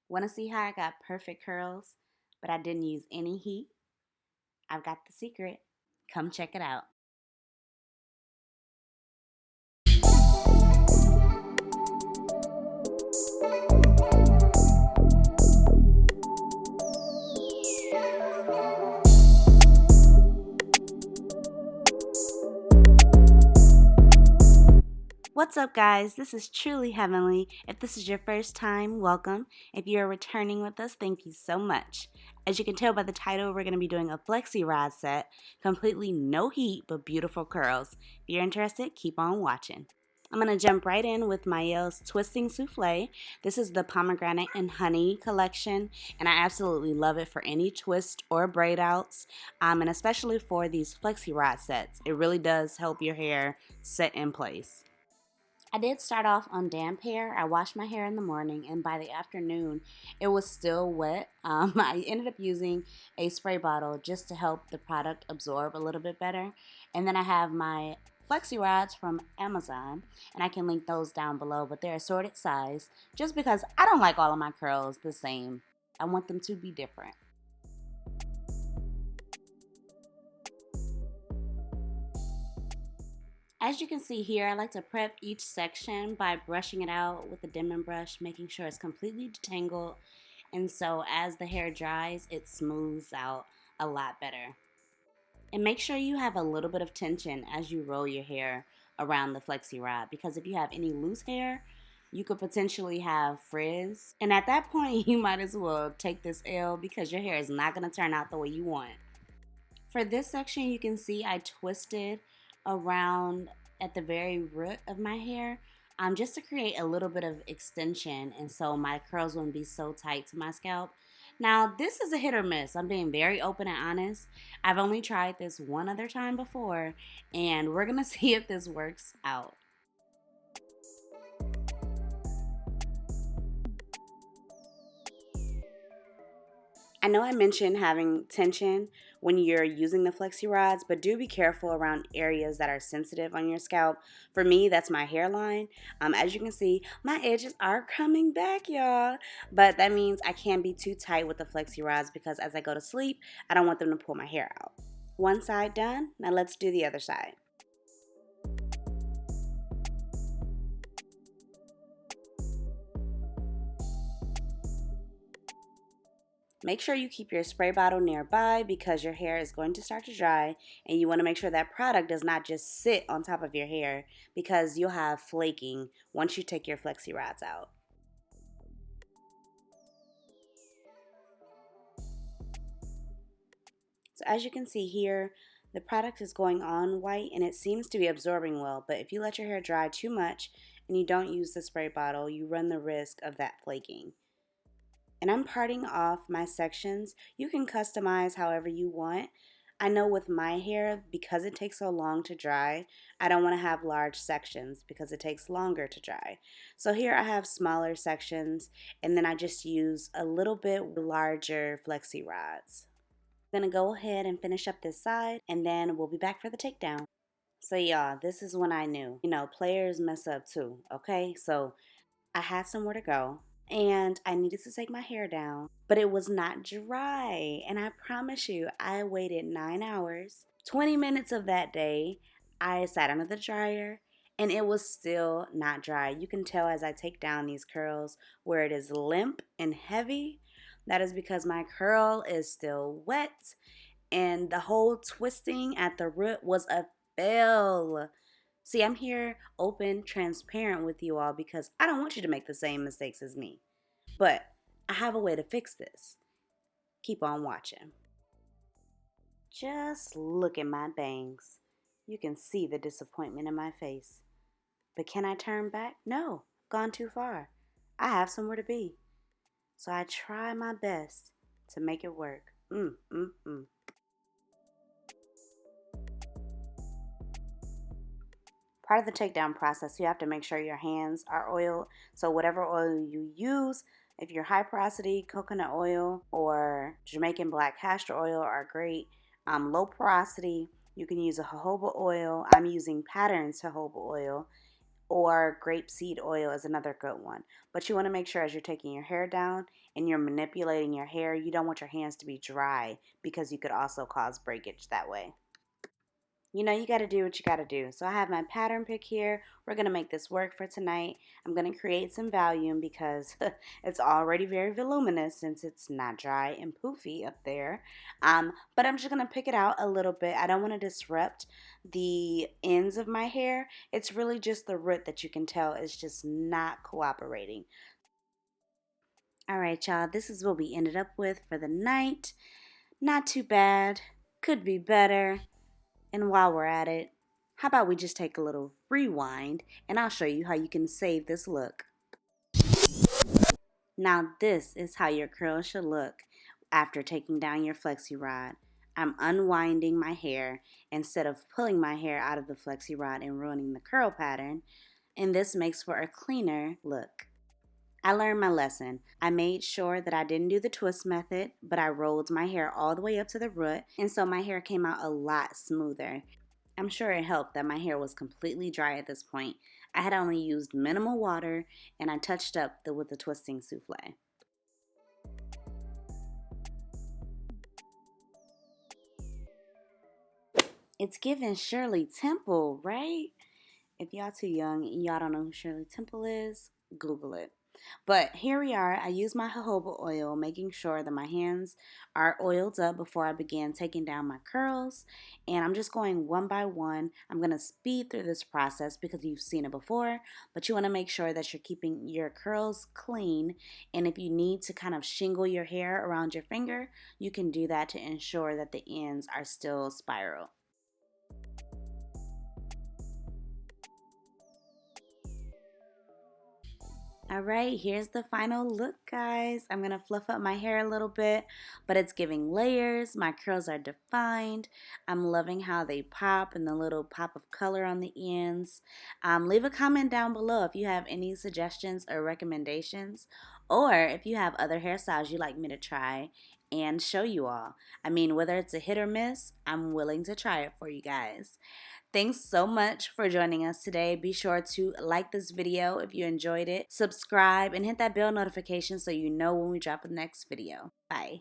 Want to see how I got perfect curls, but I didn't use any heat? I've got the secret. Come check it out. What's up, guys? This is TrulyHVynLeigh. If this is your first time, welcome. If you're returning with us, thank you so much. As you can tell by the title, we're going to be doing a Flexi Rod set, completely no heat, but beautiful curls. If you're interested, keep on watching. I'm going to jump right in with Mielle's Twisting Soufflé. This is the Pomegranate and Honey collection, and I absolutely love it for any twist or braid outs, and especially for these Flexi Rod sets. It really does help your hair set in place. I did start off on damp hair. I washed my hair in the morning, and by the afternoon, it was still wet. I ended up using a spray bottle just to help the product absorb a little bit better. And then I have my Flexi Rods from Amazon, and I can link those down below, but they're assorted size just because I don't like all of my curls the same. I want them to be different. As you can see here, I like to prep each section by brushing it out with a Denman brush, making sure it's completely detangled. And so as the hair dries, it smooths out a lot better. And make sure you have a little bit of tension as you roll your hair around the Flexi Rod, because if you have any loose hair, you could potentially have frizz. And at that point, you might as well take this L because your hair is not going to turn out the way you want. For this section, you can see I twisted around at the very root of my hair just to create a little bit of extension, and so my curls wouldn't be so tight to my scalp. Now, this is a hit or miss. I'm being very open and honest. I've only tried this one other time before, and we're going to see if this works out. I know I mentioned having tension when you're using the Flexi Rods, but do be careful around areas that are sensitive on your scalp. For me, that's my hairline. As you can see, my edges are coming back, y'all. But that means I can't be too tight with the Flexi Rods because as I go to sleep, I don't want them to pull my hair out. One side done, now let's do the other side. Make sure you keep your spray bottle nearby because your hair is going to start to dry, and you want to make sure that product does not just sit on top of your hair because you'll have flaking once you take your Flexi Rods out. So as you can see here, the product is going on white and it seems to be absorbing well, but if you let your hair dry too much and you don't use the spray bottle, you run the risk of that flaking. And I'm parting off my sections. You can customize however you want. I know with my hair, because it takes so long to dry, I don't want to have large sections because it takes longer to dry. So here I have smaller sections, and then I just use a little bit larger Flexi Rods. I'm going to go ahead and finish up this side, and then we'll be back for the takedown. So y'all, this is when I knew, players mess up too, okay? So I had somewhere to go and I needed to take my hair down, but it was not dry. And I promise you, I waited 9 hours. 20 minutes of that day, I sat under the dryer and it was still not dry. You can tell as I take down these curls where it is limp and heavy. That is because my curl is still wet and the whole twisting at the root was a fail. See, I'm here open, transparent with you all because I don't want you to make the same mistakes as me. But I have a way to fix this. Keep on watching. Just look at my bangs. You can see the disappointment in my face. But can I turn back? No, gone too far. I have somewhere to be. So I try my best to make it work. Part of the takedown process, you have to make sure your hands are oiled. So whatever oil you use, if you're high porosity coconut oil or Jamaican black castor oil are great. Low porosity, you can use a jojoba oil. I'm using Pattern's jojoba oil. or grapeseed oil is another good one. But you want to make sure as you're taking your hair down and you're manipulating your hair, you don't want your hands to be dry because you could also cause breakage that way. You know, you got to do what you got to do. So I have my pattern pick here. We're going to make this work for tonight. I'm going to create some volume because it's already very voluminous since it's not dry and poofy up there. But I'm just going to pick it out a little bit. I don't want to disrupt the ends of my hair. It's really just the root that you can tell is just not cooperating. All right, y'all, this is what we ended up with for the night. Not too bad. Could be better. And while we're at it, how about we just take a little rewind and I'll show you how you can save this look. Now this is how your curls should look after taking down your flexi rod. I'm unwinding my hair instead of pulling my hair out of the flexi rod and ruining the curl pattern, and this makes for a cleaner look. I learned my lesson. I made sure that I didn't do the twist method, but I rolled my hair all the way up to the root, and so my hair came out a lot smoother. I'm sure it helped that my hair was completely dry at this point. I had only used minimal water and I touched up with the twisting souffle. It's giving Shirley Temple, right? If y'all too young and y'all don't know who Shirley Temple is, Google it. But here we are. I use my jojoba oil, making sure that my hands are oiled up before I begin taking down my curls. And I'm just going one by one. I'm going to speed through this process because you've seen it before, but you want to make sure that you're keeping your curls clean. And if you need to kind of shingle your hair around your finger, you can do that to ensure that the ends are still spiral. All right, here's the final look, guys. I'm going to fluff up my hair a little bit, but it's giving layers. My curls are defined. I'm loving how they pop and the little pop of color on the ends. Leave a comment down below if you have any suggestions or recommendations, or if you have other hairstyles you'd like me to try and show you all. I mean, whether it's a hit or miss, I'm willing to try it for you guys. Thanks so much for joining us today. Be sure to like this video if you enjoyed it, subscribe, and hit that bell notification so you know when we drop the next video. Bye.